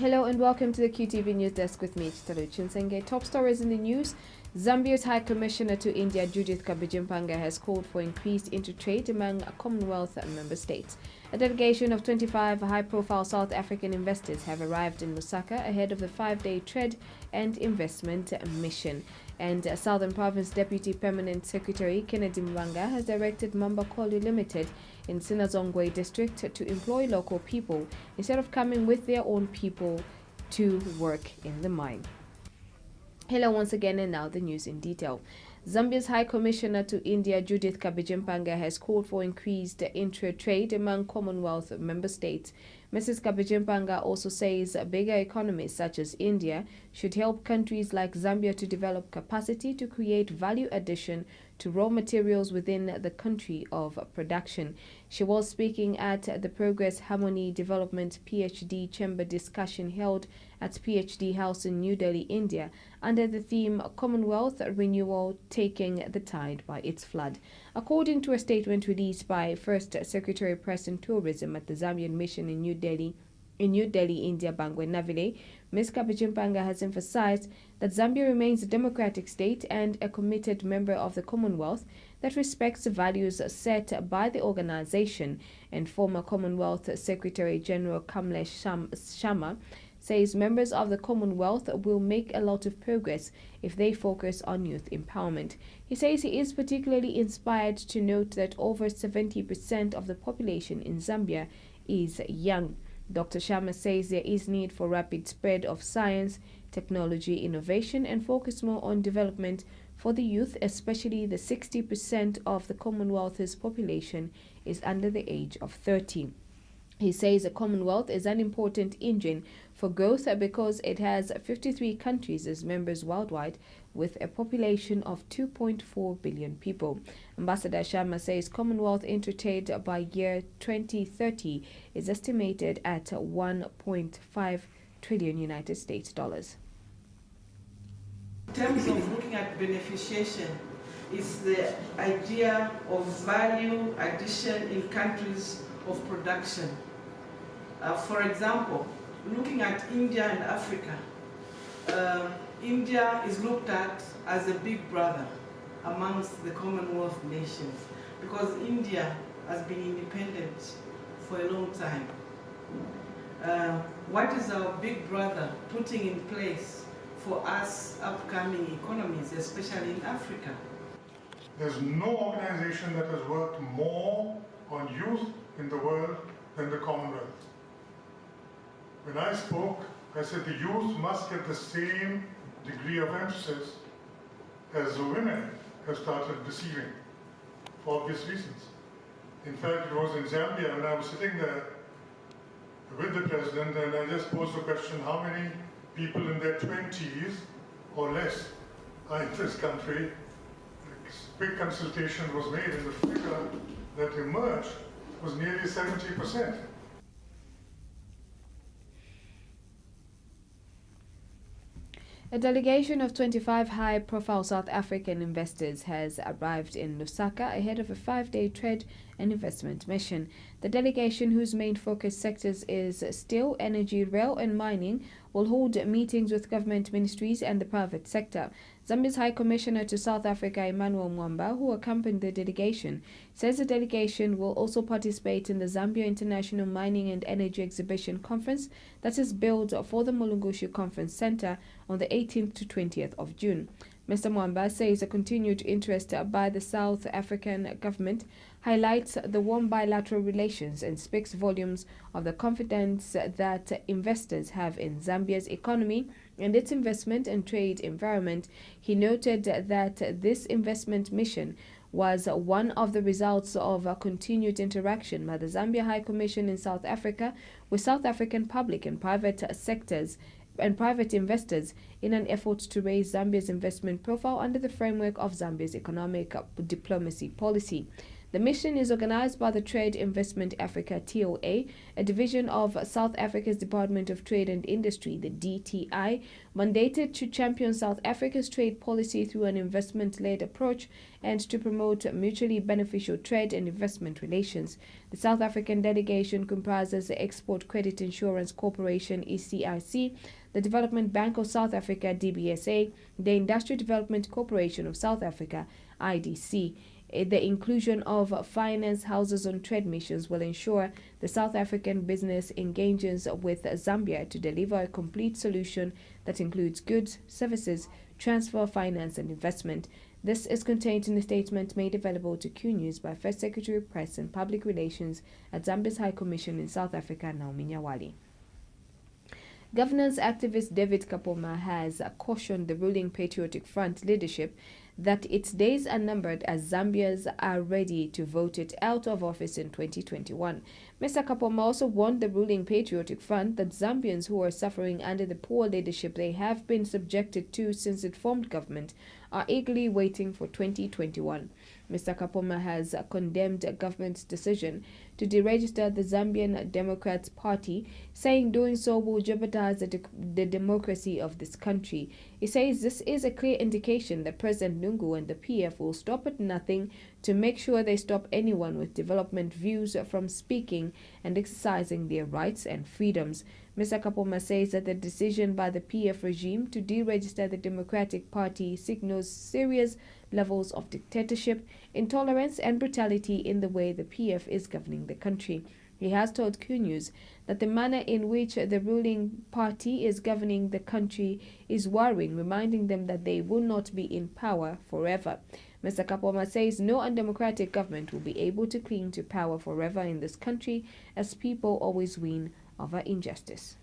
Hello and welcome to the QTV News Desk with me, Chitaluchi Nsenge. Top stories in the news. Zambia's High Commissioner to India, Judith Kabijimpanga, has called for increased intertrade among Commonwealth member states. A delegation of 25 high-profile South African investors have arrived in Lusaka ahead of the 5-day trade and investment mission. And Southern Province Deputy Permanent Secretary Kennedy Mwanga has directed Mamba Kolu Limited in Sinazongwe district to employ local people instead of coming with their own people to work in the mine. Hello once again, and now the news in detail. Zambia's High Commissioner to India, Judith Kabijimpanga, has called for increased intra-trade among Commonwealth member states. Mrs. Kabijimpanga also says bigger economies such as India should help countries like Zambia to develop capacity to create value addition to raw materials within the country of production. She was speaking at the Progress Harmony Development PhD Chamber discussion held at PhD House in New Delhi, India, under the theme Commonwealth Renewal Taking the Tide by its Flood. According to a statement released by First Secretary Press and Tourism at the Zambian Mission in New Delhi, India, Bangwe Navile, Ms. Kabijimpanga has emphasized that Zambia remains a democratic state and a committed member of the Commonwealth that respects the values set by the organization. And former Commonwealth Secretary General Kamlesh Sharma says members of the Commonwealth will make a lot of progress if they focus on youth empowerment. He says he is particularly inspired to note that over 70% of the population in Zambia is young. Dr. Sharma says there is need for rapid spread of science, technology, innovation, and focus more on development for the youth, especially the 60% of the Commonwealth's population is under the age of 30. He says the Commonwealth is an important engine for growth because it has 53 countries as members worldwide with a population of 2.4 billion people. Ambassador Sharma says Commonwealth intertrade by year 2030 is estimated at 1.5 trillion United States dollars. In terms of looking at beneficiation, it's the idea of value addition in countries of production. For example, looking at India and Africa, India is looked at as a big brother amongst the Commonwealth nations because India has been independent for a long time. What is our big brother putting in place for us upcoming economies, especially in Africa? There's no organization that has worked more on youth in the world than the Commonwealth. When I spoke, I said the youth must get the same degree of emphasis as the women have started receiving, for obvious reasons. In fact, it was in Zambia when I was sitting there with the president, and I just posed the question, how many people in their 20s or less are in this country? A big consultation was made, and the figure that emerged was nearly 70%. A delegation of 25 high-profile South African investors has arrived in Lusaka ahead of a 5-day trade and investment mission. The delegation, whose main focus sectors is steel, energy, rail and mining, will hold meetings with government ministries and the private sector. Zambia's High Commissioner to South Africa, Emmanuel Mwamba, who accompanied the delegation, says the delegation will also participate in the Zambia International Mining and Energy Exhibition Conference that is billed for the Mulungushu Conference Center on the 18th to 20th of June. Mr. Mwamba says a continued interest by the South African government highlights the warm bilateral relations and speaks volumes of the confidence that investors have in Zambia's economy and its investment and trade environment. He noted that this investment mission was one of the results of a continued interaction by the Zambia High Commission in South Africa with South African public and private sectors and private investors in an effort to raise Zambia's investment profile under the framework of Zambia's economic diplomacy policy. The mission is organized by the Trade Investment Africa (TOA), a division of South Africa's Department of Trade and Industry, the DTI, mandated to champion South Africa's trade policy through an investment-led approach and to promote mutually beneficial trade and investment relations. The South African delegation comprises the Export Credit Insurance Corporation (ECIC), the Development Bank of South Africa (DBSA), the Industrial Development Corporation of South Africa (IDC). The inclusion of finance houses on trade missions will ensure the South African business engages with Zambia to deliver a complete solution that includes goods, services, transfer, finance and investment. This is contained in a statement made available to Q News by First Secretary of Press and Public Relations at Zambia's High Commission in South Africa, Naomi Nyawali. Governance activist David Kapoma has cautioned the ruling Patriotic Front leadership that its days are numbered as Zambians are ready to vote it out of office in 2021. Mr. Kapoma also warned the ruling Patriotic Front that Zambians who are suffering under the poor leadership they have been subjected to since it formed government are eagerly waiting for 2021. Mr. Kapoma has condemned the government's decision to deregister the Zambian Democrats Party, saying doing so will jeopardize the democracy of this country. He says this is a clear indication that President Lungu and the PF will stop at nothing to make sure they stop anyone with development views from speaking and exercising their rights and freedoms. Mr. Kapoma says that the decision by the PF regime to deregister the Democratic Party signals serious levels of dictatorship, intolerance and brutality in the way the PF is governing the country. He has told Q News that the manner in which the ruling party is governing the country is worrying, reminding them that they will not be in power forever. Mr. Kapoma says no undemocratic government will be able to cling to power forever in this country, as people always win over injustice.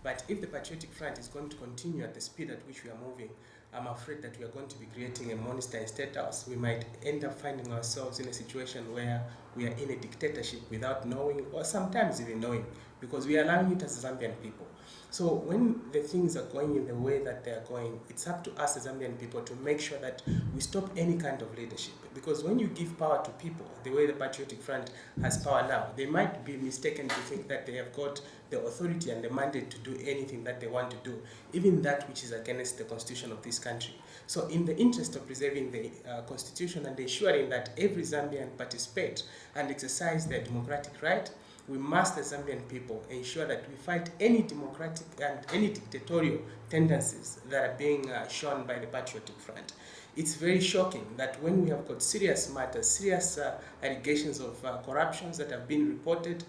But if the Patriotic Front is going to continue at the speed at which we are moving, I'm afraid that we are going to be creating a monster in State House. We might end up finding ourselves in a situation where we are in a dictatorship without knowing, or sometimes even knowing, because we are allowing it as Zambian people. So when the things are going in the way that they are going, it's up to us as Zambian people to make sure that we stop any kind of leadership. Because when you give power to people, the way the Patriotic Front has power now, they might be mistaken to think that they have got the authority and the mandate to do anything that they want to do, even that which is against the constitution of this country. So in the interest of preserving the constitution and ensuring that every Zambian participate and exercise their democratic right, we must, as Zambian people, ensure that we fight any democratic and any dictatorial tendencies that are being shown by the Patriotic Front. It's very shocking that when we have got serious matters, serious allegations of corruptions that have been reported,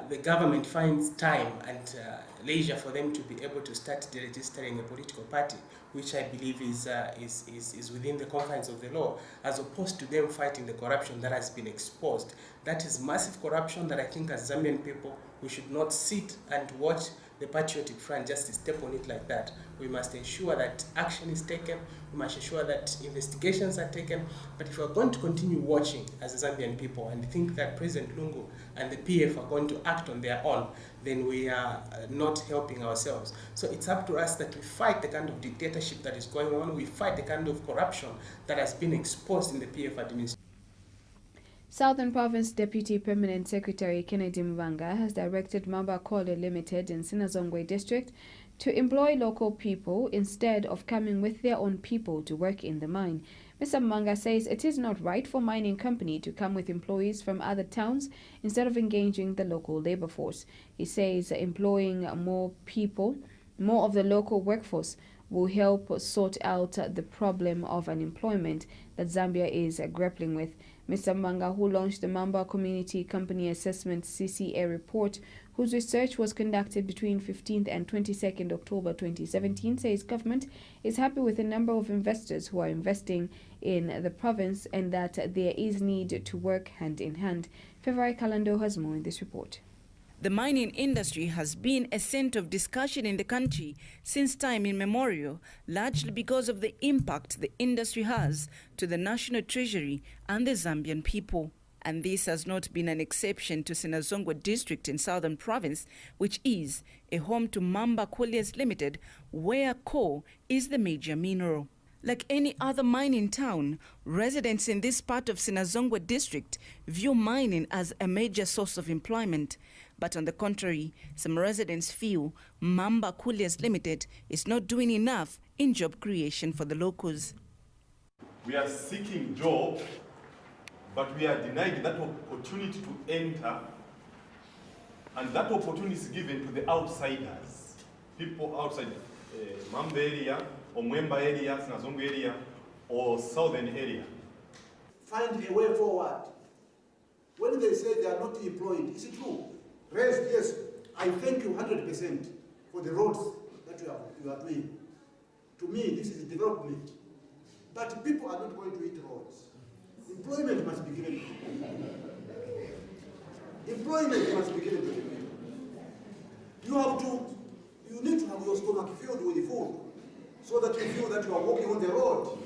the government finds time and leisure for them to be able to start deregistering a political party, which I believe is within the confines of the law, as opposed to them fighting the corruption that has been exposed. That is massive corruption that I think as Zambian people, we should not sit and watch the Patriotic Front just step on it like that. We must ensure that action is taken, we must ensure that investigations are taken, but if we are going to continue watching as Zambian people and think that President Lungu and the PF are going to act on their own, then we are not helping ourselves. So it's up to us that we fight the kind of dictatorship that is going on, we fight the kind of corruption that has been exposed in the PF administration. Southern Province Deputy Permanent Secretary Kennedy Mvanga has directed Mamba Kole Limited in Sinazongwe District to employ local people instead of coming with their own people to work in the mine. Mr. Mvanga says it is not right for mining company to come with employees from other towns instead of engaging the local labor force. He says employing more of the local workforce will help sort out the problem of unemployment that Zambia is grappling with. Mr. Mvanga, who launched the Mamba Community Company Assessment CCA report, whose research was conducted between 15th and 22nd October 2017, says government is happy with the number of investors who are investing in the province and that there is need to work hand in hand. February Kalando has more in this report. The mining industry has been a center of discussion in the country since time immemorial, largely because of the impact the industry has to the national treasury and the Zambian people. And this has not been an exception to Sinazongwe District in Southern Province, which is a home to Mamba Colliers Limited, where coal is the major mineral. Like any other mine in town, residents in this part of Sinazongwe district view mining as a major source of employment. But on the contrary, some residents feel Mamba Cooliers Limited is not doing enough in job creation for the locals. We are seeking jobs, but we are denied that opportunity to enter, and that opportunity is given to the outsiders, people outside Mamba area, or Mwemba area, Sinazongwe area, or southern area. Find a way forward. When they say they are not employed, is it true? Rest, yes, I thank you 100% for the roads that you are doing. To me, this is development. But people are not going to eat roads. Employment must be given to people. Employment must be given to people. You need to have your stomach filled with food so that you feel that you are walking on the road.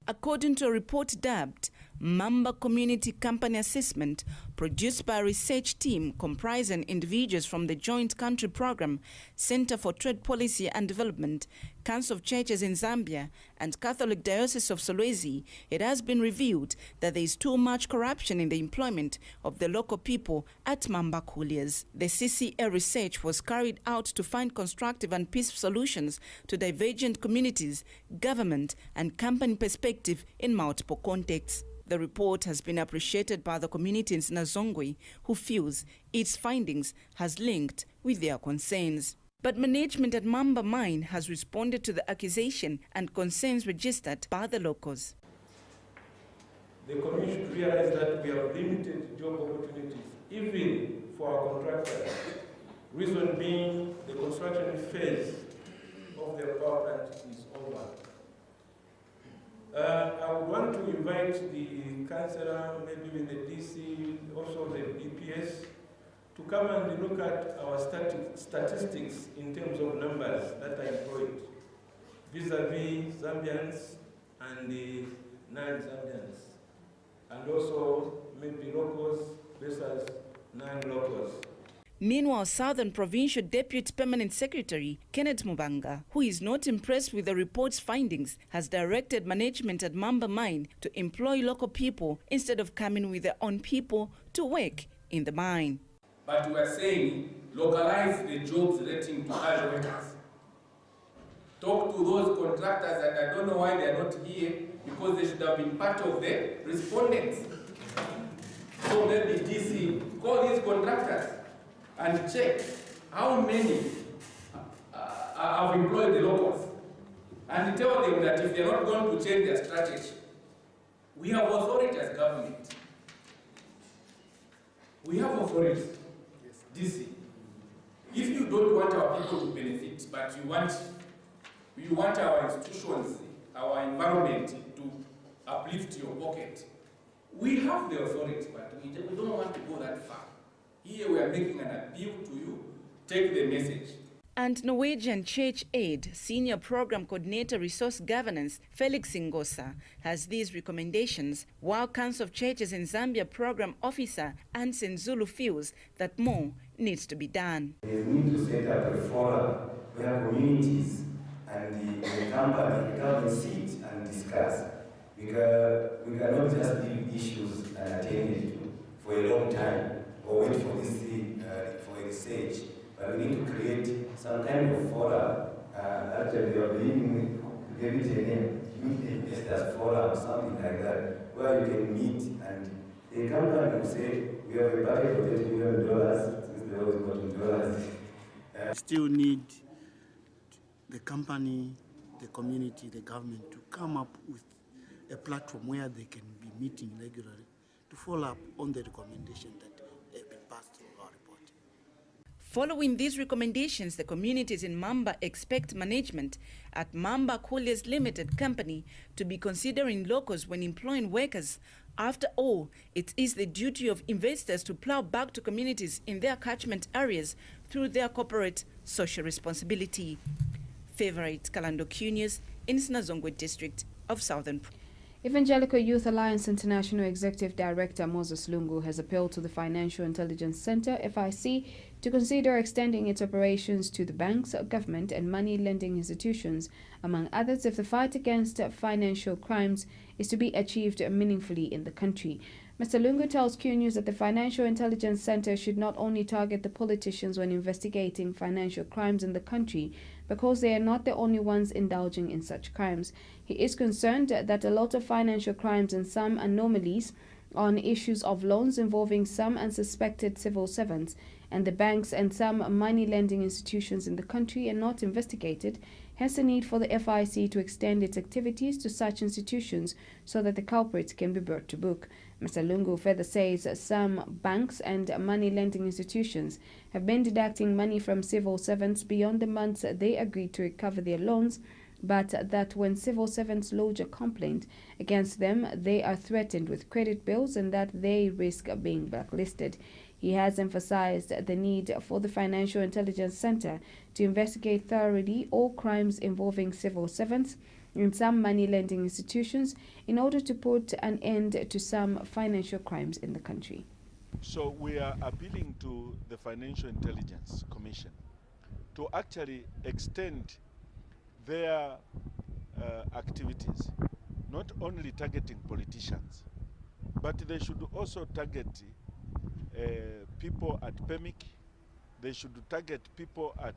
According to a report dubbed Mamba Community Company Assessment, produced by a research team comprising individuals from the Joint Country Program, Center for Trade Policy and Development, Council of Churches in Zambia, and Catholic Diocese of Solwezi, it has been revealed that there is too much corruption in the employment of the local people at Mamba Cooliers. The CCA research was carried out to find constructive and peaceful solutions to divergent communities, government, and company perspective in multiple contexts. The report has been appreciated by the community in Sinazongwe, who feels its findings has linked with their concerns. But management at Mamba Mine has responded to the accusation and concerns registered by the locals. The community should realize that we have limited job opportunities, even for our contractors. Reason being, the construction phase of the power plant is over. I would want to invite the councillor, maybe with the DC, also the BPS, to come and look at our statistics in terms of numbers that are employed, vis-a-vis Zambians and the non-Zambians, and also maybe locals versus non-locals. Meanwhile, Southern Provincial Deputy Permanent Secretary Kenneth Mubanga, who is not impressed with the report's findings, has directed management at Mamba Mine to employ local people instead of coming with their own people to work in the mine. But we are saying localize the jobs relating to hard workers. Talk to those contractors that I don't know why they are not here, because they should have been part of the respondents. So maybe DC, call these contractors and check how many have employed the locals, and tell them that if they're not going to change their strategy, we have authority as government. We have authority, DC. If you don't want our people to benefit, but you want our institutions, our environment to uplift your pocket, we have the authority, but we don't want to go that far. Here we are making an appeal to you. Take the message. And Norwegian Church Aid Senior Program Coordinator Resource Governance Felix Ngosa has these recommendations, while Council of Churches in Zambia Program Officer Ansen Zulu feels that more needs to be done. We need to set up a forum where communities and the company come and sit and discuss. Because we cannot just leave issues unattended to for a long time or wait for this for a research. But we need to create some kind of forum. Actually, we are being give it a name, Youth Investors Forum, something like that, where you can meet and the company will say, we have a budget of $8 million, since they always got in dollars. Still need the company, the community, the government to come up with a platform where they can be meeting regularly to follow up on the recommendation that have been passed through our report. Following these recommendations, the communities in Mamba expect management at Mamba Cooliers Limited Company to be considering locals when employing workers. After all, it is the duty of investors to plow back to communities in their catchment areas through their corporate social responsibility. Favorite Kalando Q News in Sinazongwe district of Southern. Evangelical Youth Alliance International Executive Director Moses Lungu has appealed to the Financial Intelligence Center, FIC, to consider extending its operations to the banks, government and money lending institutions, among others, if the fight against financial crimes is to be achieved meaningfully in the country. Mr. Lungu tells Q News that the Financial Intelligence Center should not only target the politicians when investigating financial crimes in the country, because they are not the only ones indulging in such crimes. He is concerned that a lot of financial crimes and some anomalies on issues of loans involving some unsuspected civil servants and the banks and some money lending institutions in the country are not investigated, hence the need for the FIC to extend its activities to such institutions so that the culprits can be brought to book. Mr. Lungu further says some banks and money lending institutions have been deducting money from civil servants beyond the months they agreed to recover their loans, but that when civil servants lodge a complaint against them, they are threatened with credit bills and that they risk being blacklisted. He has emphasized the need for the Financial Intelligence Center to investigate thoroughly all crimes involving civil servants in some money lending institutions in order to put an end to some financial crimes in the country. So we are appealing to the Financial Intelligence Commission to actually extend their activities, not only targeting politicians, but they should also target people at PEMIC, they should target people at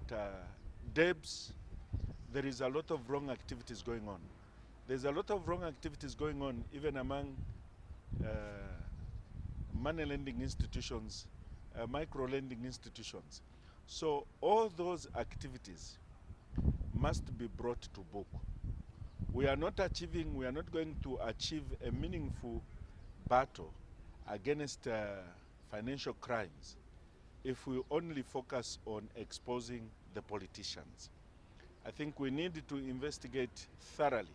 DEBS. There is a lot of wrong activities going on. There's a lot of wrong activities going on even among money lending institutions, micro lending institutions. So all those activities must be brought to book. We are not going to achieve a meaningful battle against financial crimes if we only focus on exposing the politicians. I think we need to investigate thoroughly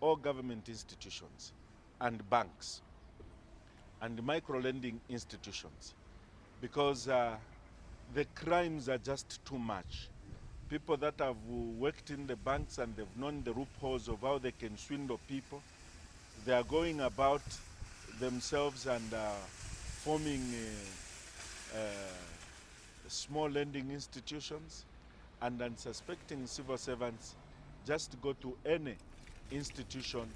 all government institutions and banks and micro-lending institutions, because the crimes are just too much. People that have worked in the banks and they've known the loopholes of how they can swindle people, they are going about themselves and forming small lending institutions, and unsuspecting civil servants just go to any institution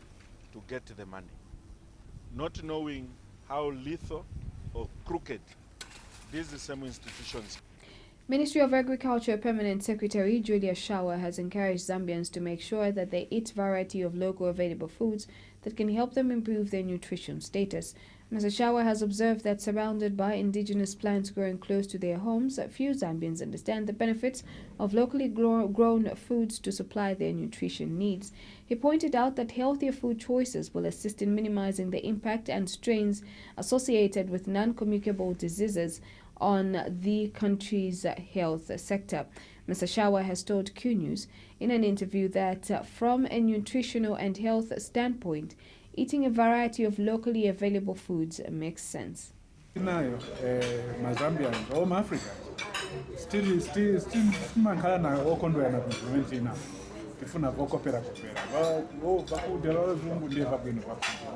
to get the money, not knowing how lethal or crooked these same institutions. Ministry of Agriculture Permanent Secretary Julia Shawa has encouraged Zambians to make sure that they eat variety of local available foods that can help them improve their nutrition status. Mr. Shawa has observed that surrounded by indigenous plants growing close to their homes, few Zambians understand the benefits of locally grown foods to supply their nutrition needs. He pointed out that healthier food choices will assist in minimizing the impact and strains associated with non-communicable diseases on the country's health sector. Mr. Shawa has told Q News in an interview that from a nutritional and health standpoint, eating a variety of locally available foods makes sense. Mazambians, all Africa, still mankhala na okondwa na implement ina. Tifuna vokopera vakudya vazungu ndiye vabwino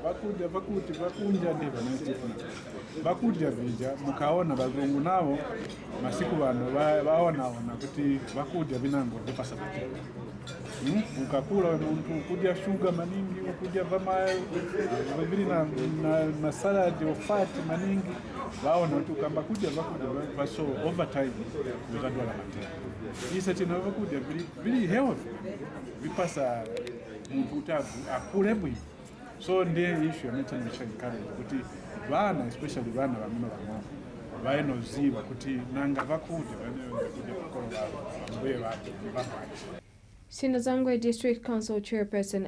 vakunja ndiye vanotifuna vakudya vija mukaona vazungu navo masiku vano vaonaona kuti vakudya vinango vipasa kuti ukakula muntu kudya shuga maningi ukudya vili na salad ofati maningi vaona kuti ukamba kudya vakudya vaso overtime vizadwala matenda isa tina vakudya vili healthy vipasa muntu kuti akule bwino. So ndiye issue yamechanichakale kuti vana especially vana vamino vang'ono vainoziva kuti nanga vakudya vanekudya kukolo vavo vambuye vavo vavachi. Sinozangwe District Council Chairperson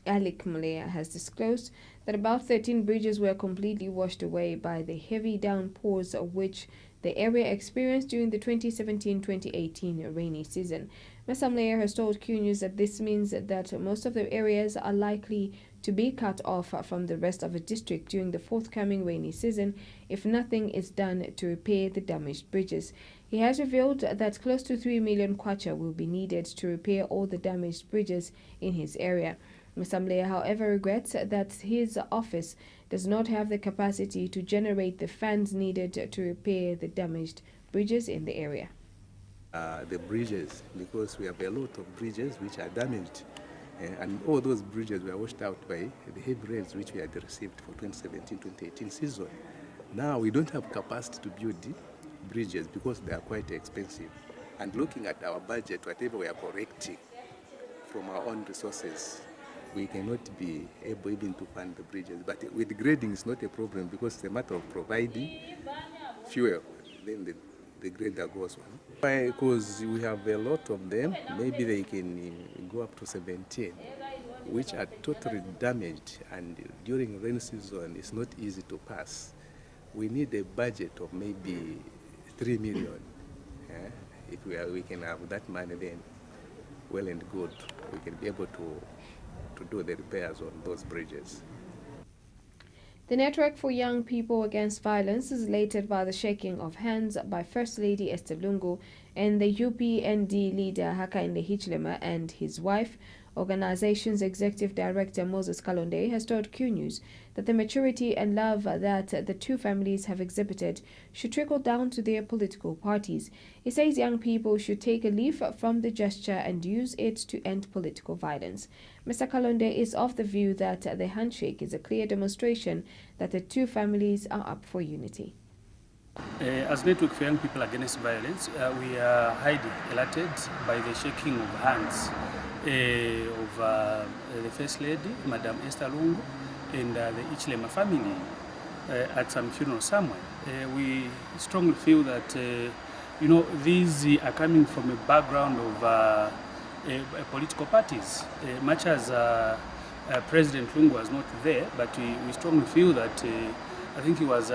Alec Mulea has disclosed that about 13 bridges were completely washed away by the heavy downpours which the area experienced during the 2017-2018 rainy season. Mr. Mulea has told Q News that this means that most of the areas are likely to be cut off from the rest of the district during the forthcoming rainy season if nothing is done to repair the damaged bridges. He has revealed that close to 3 million kwacha will be needed to repair all the damaged bridges in his area. Mr. Mleya, however, regrets that his office does not have the capacity to generate the funds needed to repair the damaged bridges in the area. The bridges, because we have a lot of bridges which are damaged, and all those bridges were washed out by the heavy rains which we had received for 2017-2018 season. Now we don't have capacity to build the bridges because they are quite expensive. And looking at our budget, whatever we are correcting from our own resources, we cannot be able even to fund the bridges. But with grading, it's not a problem because it's a matter of providing fuel. Then the grader goes on. Why? Because we have a lot of them. Maybe they can go up to 17, which are totally damaged. And during rain season, it's not easy to pass. We need a budget of maybe 3 million. If we can have that money, then well and good. We can be able to do the repairs on those bridges. The Network for Young People Against Violence is elated by the shaking of hands by First Lady Esther Lungu and the UPND leader Hakainde Hichilema and his wife. Organization's Executive Director Moses Kalonde has told Q News that the maturity and love that the two families have exhibited should trickle down to their political parties. He says young people should take a leaf from the gesture and use it to end political violence. Mr. Kalonde is of the view that the handshake is a clear demonstration that the two families are up for unity. As Network for Young People Against Violence, we are highly elated by the shaking of hands of the First Lady, Madam Esther Lungu, and the Hichilema family at some funeral somewhere. We strongly feel that, these are coming from a background of political parties. Much as President Lungu was not there, but we strongly feel that I think he was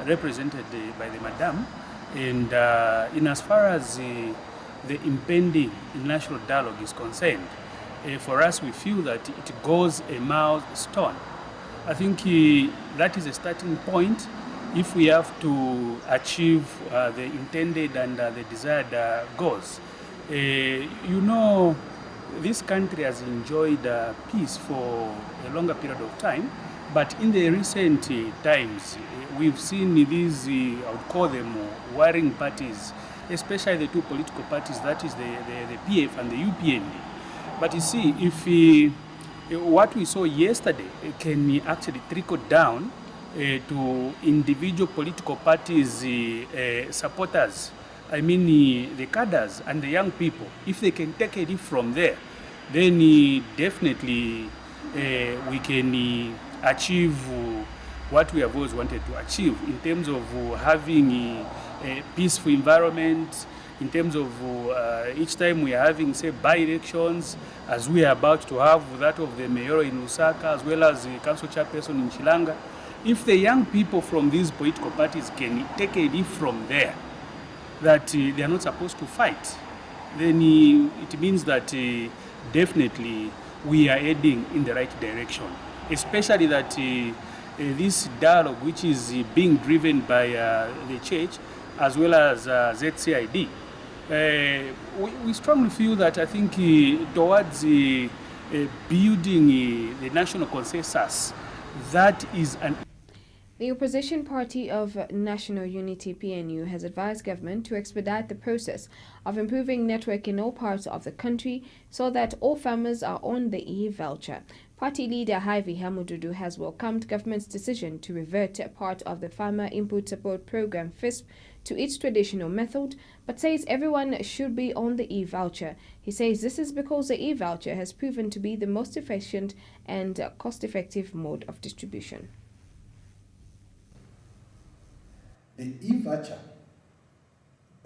represented by the Madam. And in as far as the impending national dialogue is concerned, for us we feel that it goes a milestone. I think that is a starting point if we have to achieve the intended and the desired goals. This country has enjoyed peace for a longer period of time, but in the recent times, we've seen these, I would call them warring parties, especially the two political parties, that is the PF and the UPND. But you see, if what we saw yesterday can actually trickle down to individual political parties' supporters, I mean the cadres and the young people, if they can take a leaf from there, then definitely we can achieve what we have always wanted to achieve in terms of having a peaceful environment, in terms of each time we are having, say, by-elections, as we are about to have that of the mayor in Lusaka, as well as the council chairperson in Chilanga. If the young people from these political parties can take a leaf from there, that they are not supposed to fight, then it means that definitely we are heading in the right direction. Especially that this dialogue, which is being driven by the church as well as ZCID, we strongly feel that I think towards building the national consensus, that is an... The opposition party of National Unity PNU has advised government to expedite the process of improving network in all parts of the country so that all farmers are on the e-voucher. Party leader Hyvie Hamududu has welcomed government's decision to revert part of the Farmer Input Support Program FISP to its traditional method, but says everyone should be on the e-voucher. He says this is because the e-voucher has proven to be the most efficient and cost-effective mode of distribution. The e-voucher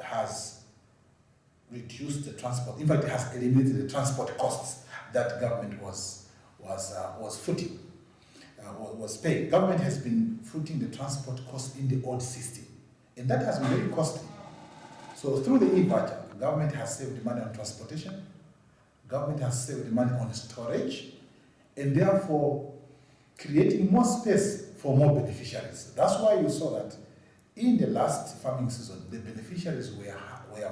has reduced the transport. In fact, it has eliminated the transport costs that government was paying. Government has been footing the transport costs in the old system, and that has been very costly. So through the e-voucher, government has saved money on transportation, government has saved money on storage, and therefore creating more space for more beneficiaries. That's why you saw that in the last farming season, the beneficiaries were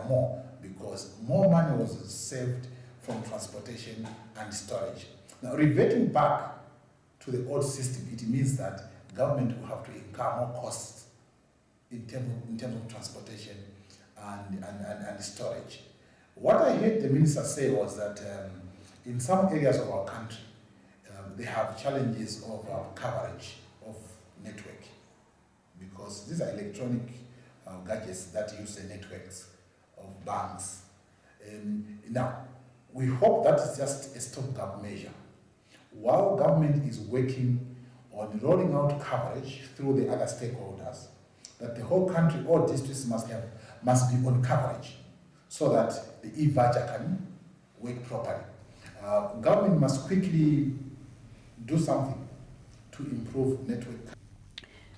more because more money was saved from transportation and storage. Now, reverting back to the old system, it means that government will have to incur more costs in terms of transportation and storage. What I heard the minister say was that in some areas of our country, they have challenges of coverage of network, because these are electronic gadgets that use the networks of banks. Now, we hope that is just a stopgap measure. While government is working on rolling out coverage through the other stakeholders, that the whole country, all districts must be on coverage, so that the e-voucher can work properly. Government must quickly do something to improve network.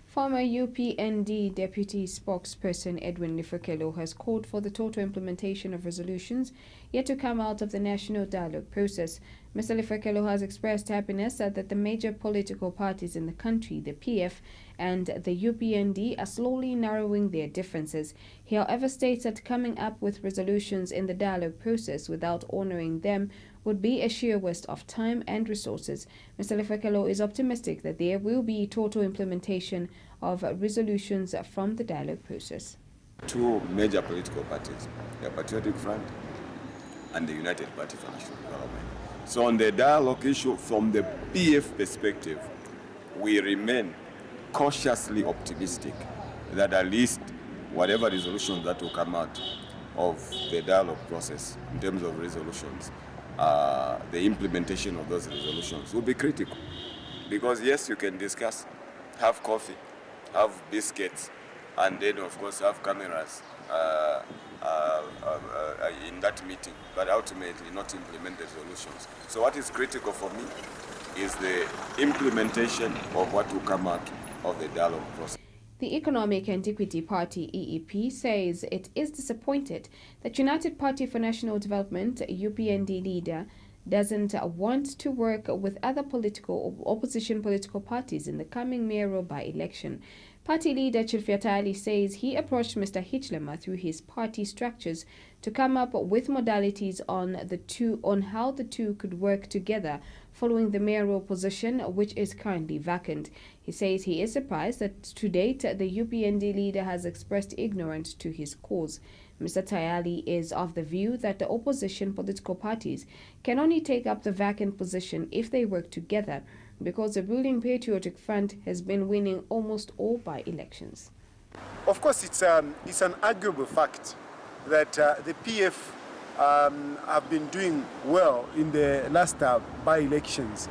Former UPND Deputy Spokesperson Edwin Lifekelo has called for the total implementation of resolutions yet to come out of the national dialogue process. Mr. Lifekelo has expressed happiness that the major political parties in the country, the PF and the UPND, are slowly narrowing their differences. He, however, states that coming up with resolutions in the dialogue process without honoring them would be a sheer waste of time and resources. Mr. Lifekelo is optimistic that there will be total implementation of resolutions from the dialogue process. Two major political parties, the Patriotic Front and the United Party for National Development. So on the dialogue issue, from the PF perspective, we remain cautiously optimistic that at least whatever resolutions that will come out of the dialogue process in terms of resolutions, the implementation of those resolutions will be critical. Because yes, you can discuss, have coffee, have biscuits, and then of course have cameras in that meeting, but ultimately not implement the resolutions. So what is critical for me is the implementation of what will come out of the dialogue process. The Economic and Equity Party, EEP, says it is disappointed that United Party for National Development, UPND leader, doesn't want to work with other opposition political parties in the coming mayoral by-election. Party leader Chilfiatali says he approached Mr. Hichilema through his party structures to come up with modalities on how the two could work together following the mayoral position, which is currently vacant. He says he is surprised that to date the UPND leader has expressed ignorance to his cause. Mr. Tayali is of the view that the opposition political parties can only take up the vacant position if they work together, because the ruling Patriotic Front has been winning almost all by-elections. Of course, it's an arguable fact that the PF have been doing well in the last by-elections.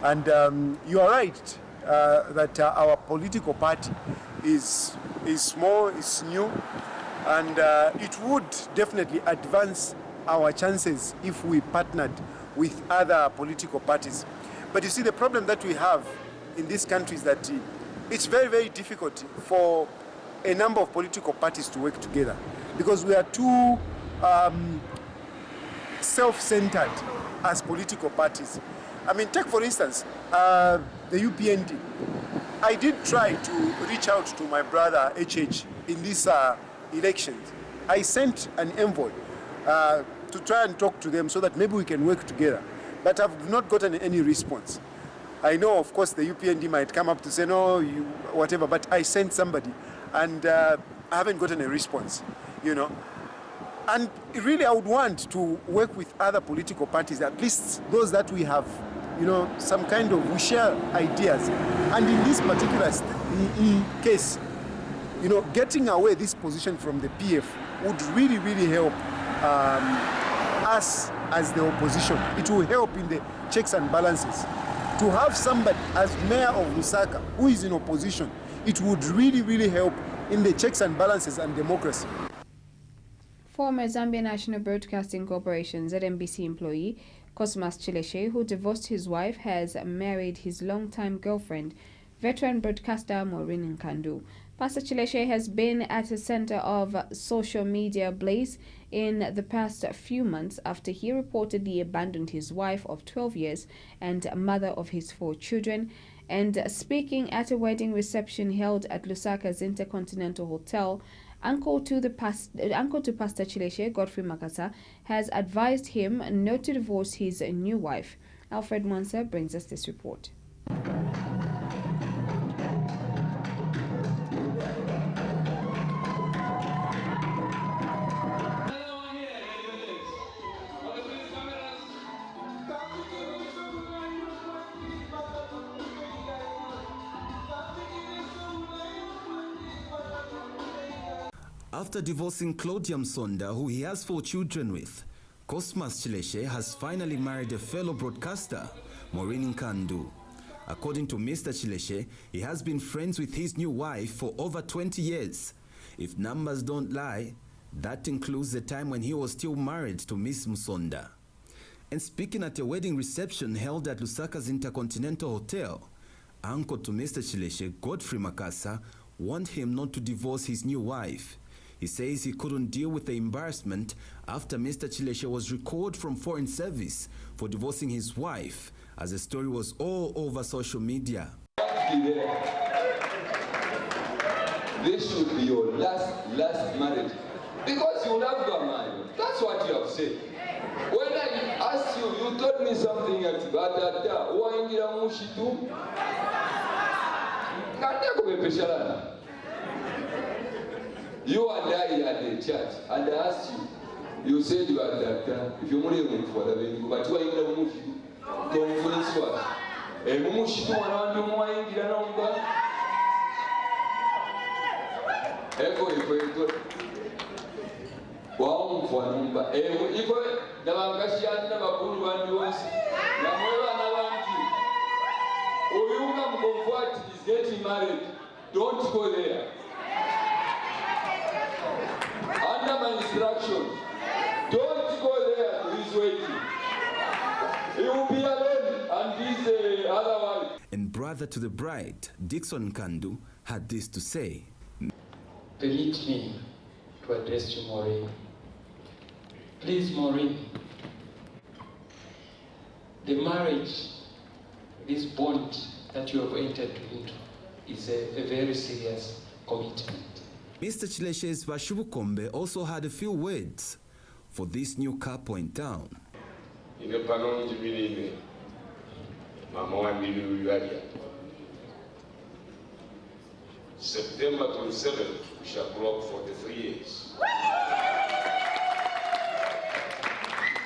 And you are right that our political party is small, is new, and it would definitely advance our chances if we partnered with other political parties. But you see, the problem that we have in this country is that it's very, very difficult for a number of political parties to work together, because we are too self-centered as political parties. I mean, take for instance, the UPND. I did try to reach out to my brother HH in these elections. I sent an envoy to try and talk to them so that maybe we can work together. But I've not gotten any response. I know, of course, the UPND might come up to say, no, whatever, but I sent somebody and I haven't gotten a response, you know. And really, I would want to work with other political parties, at least those that we have, you know, some kind of, we share ideas. And in this particular case, you know, getting away this position from the PF would really, really help us as the opposition. It will help in the checks and balances. To have somebody as mayor of Lusaka who is in opposition, it would really, really help in the checks and balances and democracy. Former Zambia National Broadcasting Corporation ZNBC employee Cosmas Chileshe, who divorced his wife, has married his longtime girlfriend, veteran broadcaster Maureen Nkandu. Pastor Chileshe has been at the center of social media blaze in the past few months after he reportedly abandoned his wife of 12 years and mother of his 4 children. And speaking at a wedding reception held at Lusaka's Intercontinental Hotel, Uncle to Pastor Chileshe, Godfrey Makasa, has advised him not to divorce his new wife. Alfred Monser brings us this report. After divorcing Claudia Msonda, who he has 4 children with, Cosmas Chileshe has finally married a fellow broadcaster, Maureen Nkandu. According to Mr. Chileshe, he has been friends with his new wife for over 20 years. If numbers don't lie, that includes the time when he was still married to Miss Msonda. And speaking at a wedding reception held at Lusaka's Intercontinental Hotel, uncle to Mr. Chileshe, Godfrey Makasa, warned him not to divorce his new wife. He says he couldn't deal with the embarrassment after Mr. Chileshe was recalled from Foreign Service for divorcing his wife, as the story was all over social media. This should be your last marriage. Because you love your man. That's what you have said. When I asked you, you told me something at Badata, Waingira Mushitu. You and I at the church, and I asked you, you said you are a doctor, if you want to for the baby, but you are in the movie, don't influence what? A Mushitu around you, Waingira number. Echo, if wow, for number. If the Lankashian never put one once, Namola Nalanti, Oyunga Mkomfat is getting married. Don't go there. Under my instruction, don't go there. He's waiting. He will be alone and he's other wife. And brother to the bride, Dixon Nkandu, had this to say. Permit me to address you, Maureen. Please, Maureen, the marriage, this bond that you have entered into, is a very serious commitment. Mr. Chileshe's Vashubukombe also had a few words for this new couple in town. September 27th, we shall clock 43 years.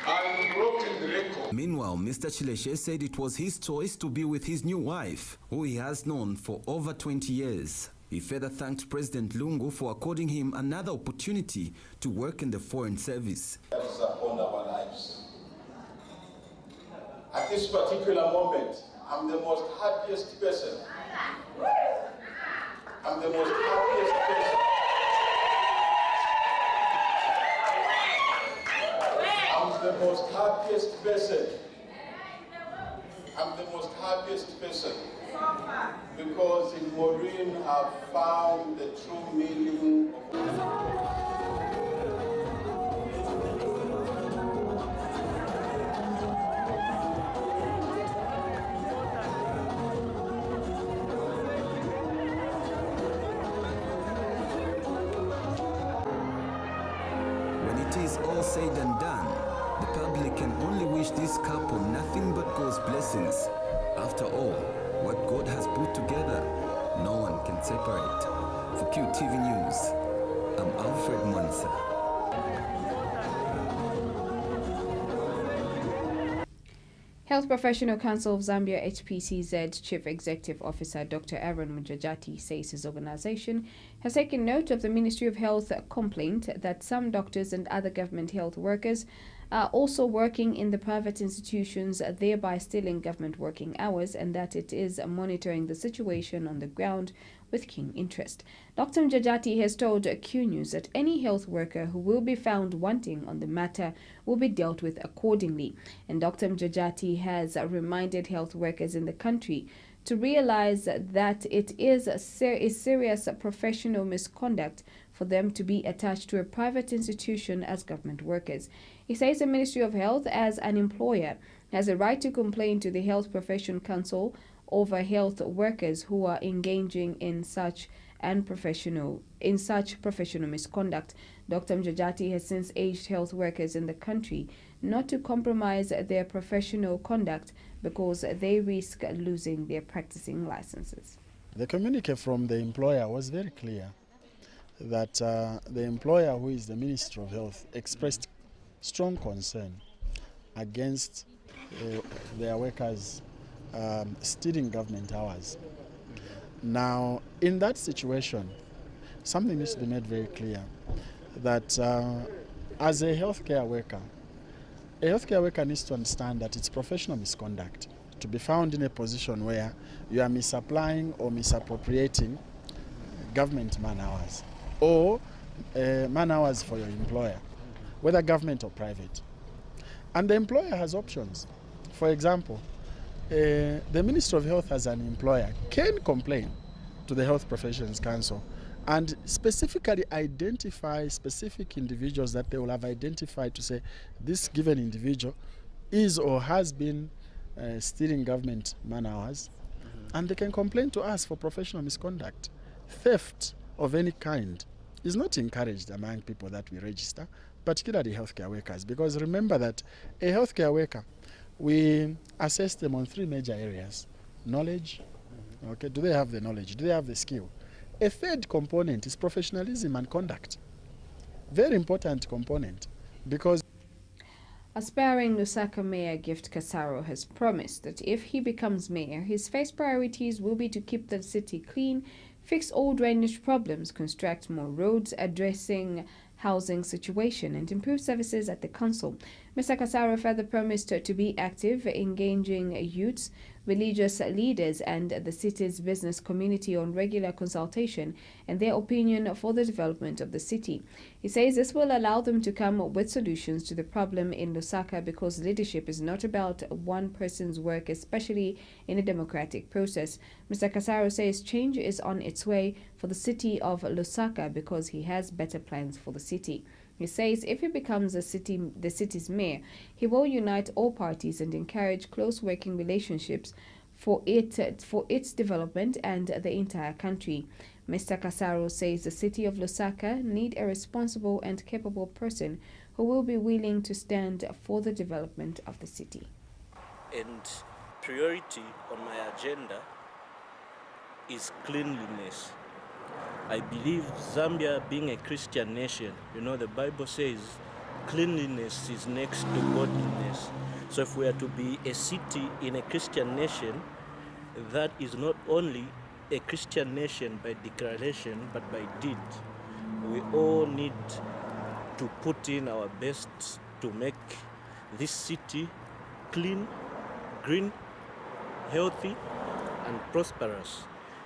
I've broken the record. Meanwhile, Mr. Chileshe said it was his choice to be with his new wife, who he has known for over 20 years. He further thanked President Lungu for according him another opportunity to work in the Foreign Service. On our lives. At this particular moment, I'm the most happiest person. I'm the most happiest person. I'm the most happiest person. I'm the most happiest person. Because in Maureen I've found the true meaning of all said and done, the public can only wish this couple nothing but God's blessings. After all, what God has put together, no one can separate. For QTV News, I'm Alfred Monser. Health Professional Council of Zambia HPCZ Chief Executive Officer Dr. Aaron Mujajati says his organization has taken note of the Ministry of Health complaint that some doctors and other government health workers are also working in the private institutions, thereby stealing government working hours, and that it is monitoring the situation on the ground with keen interest. Dr. Mujajati has told Q News that any health worker who will be found wanting on the matter will be dealt with accordingly. And Dr. Mujajati has reminded health workers in the country to realize that it is a serious professional misconduct for them to be attached to a private institution as government workers. He says the Ministry of Health, as an employer, has a right to complain to the Health Profession Council over health workers who are engaging in such and in such professional misconduct. Dr. Mjajati has since urged health workers in the country not to compromise their professional conduct because they risk losing their practicing licenses. The communique from the employer was very clear that the employer, who is the Minister of Health, expressed strong concern against their workers stealing government hours. Now, in that situation, something needs to be made very clear that as a healthcare worker needs to understand that it's professional misconduct to be found in a position where you are misapplying or misappropriating government man hours or man hours for your employer, whether government or private. And the employer has options. For example, the Minister of Health as an employer can complain to the Health Professions Council and specifically identify specific individuals that they will have identified to say this given individual is or has been stealing government man hours, and they can complain to us for professional misconduct. Theft of any kind is not encouraged among people that we register, particularly healthcare workers, because remember that a healthcare worker, we assess them on 3 major areas. Knowledge, okay, do they have the knowledge? Do they have the skill? A third component is professionalism and conduct. Very important component, because Aspiring Lusaka Mayor Gift Kasaro has promised that if he becomes mayor, his first priorities will be to keep the city clean, fix all drainage problems, construct more roads, addressing housing situation, and improve services at the council. Mr. Kasaro further promised to be active, engaging youths, religious leaders and the city's business community on regular consultation and their opinion for the development of the city. He says this will allow them to come with solutions to the problem in Lusaka because leadership is not about one person's work, especially in a democratic process. Mr. Kasaro says change is on its way for the city of Lusaka because he has better plans for the city. He says if he becomes the city's mayor, he will unite all parties and encourage close working relationships for its development and the entire country. Mr. Kasaro says the city of Lusaka need a responsible and capable person who will be willing to stand for the development of the city. And priority on my agenda is cleanliness. I believe Zambia being a Christian nation, the Bible says cleanliness is next to godliness. So if we are to be a city in a Christian nation, that is not only a Christian nation by declaration, but by deed. We all need to put in our best to make this city clean, green, healthy, and prosperous.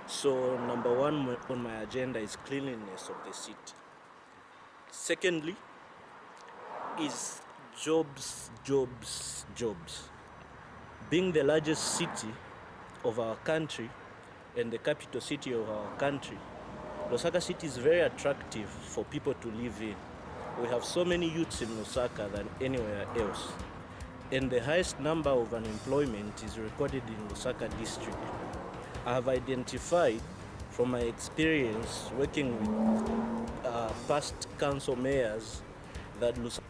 So number one on my agenda is cleanliness of the city. Secondly is jobs. Being the largest city of our country and the capital city of our country, Lusaka city is very attractive for people to live in. We have so many youths in Lusaka than anywhere else. And the highest number of unemployment is recorded in Lusaka district. I have identified from my experience working with past council mayors that Lusaka.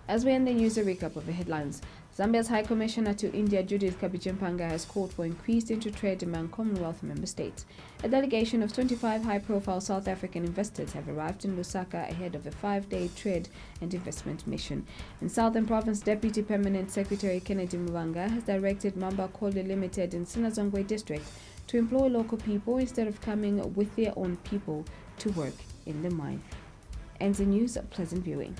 As we end the news, a recap of the headlines. Zambia's High Commissioner to India, Judith Kabichimpanga, has called for increased intertrade among Commonwealth member states. A delegation of 25 high-profile South African investors have arrived in Lusaka ahead of a 5-day trade and investment mission. In Southern Province, Deputy Permanent Secretary Kennedy Mwanga has directed Mamba Koli Limited in Sinazongwe District to employ local people instead of coming with their own people to work in the mine. Ends the news. Pleasant viewing.